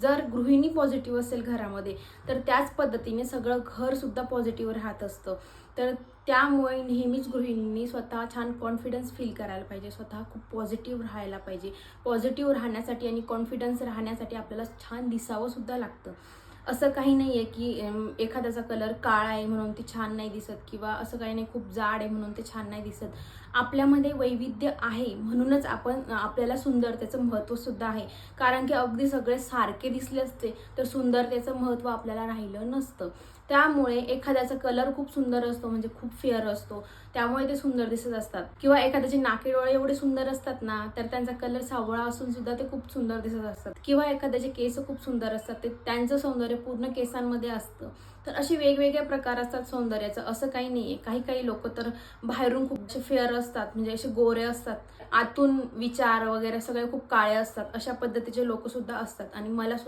जर गृहिणी पॉझिटिव्ह असेल घरामध्ये तर त्याच पद्धतीने सगळं घर सुद्धा पॉझिटिव्ह राहत असतं. तर त्यामुळे नेहमीच गृहिणींनी स्वतः छान कॉन्फिडन्स फील करायला पाहिजे, स्वतः खूप पॉझिटिव्ह राहायला पाहिजे. पॉझिटिव्ह राहण्यासाठी आणि कॉन्फिडन्स राहण्यासाठी आपल्याला छान दिसावं सुद्धा लागतं. असं काही नाही आहे की एखाद्याचा कलर काळा आहे म्हणून ते छान नाही दिसत, किंवा असं काही नाही खूप जाड आहे म्हणून ते छान नाही दिसत. आपल्यामध्ये वैविध्य आहे म्हणूनच आपल्याला सुंदरतेचं महत्त्व सुद्धा आहे. कारण की अगदी सगळे सारखे दिसले असते तर सुंदरतेचं महत्त्व आपल्याला राहिलं नसतं. त्यामुळे एखाद्याचा कलर खूप सुंदर असतो, म्हणजे खूप फेअर असतो, त्यामुळे ते सुंदर दिसत असतात. किंवा एखाद्याचे नाके डोळे एवढे सुंदर असतात ना, तर त्यांचा कलर सावळा असून सुद्धा ते खूप सुंदर दिसत असतात. किंवा एखाद्याचे केस खूप सुंदर असतात, ते त्यांचं सौंदर्य पूर्ण केसांमध्ये असतं. तर असे वेगवेगळे प्रकार असतात सौंदर्याचं, असं काही नाहीये. काही काही लोक तर बाहेरून खूप असे फेअर असतात, म्हणजे असे गोरे असतात, आतून विचार वगैरे सगळे खूप काळे असतात. अशा पद्धतीचे लोक सुद्धा असतात आणि मला सुद्धा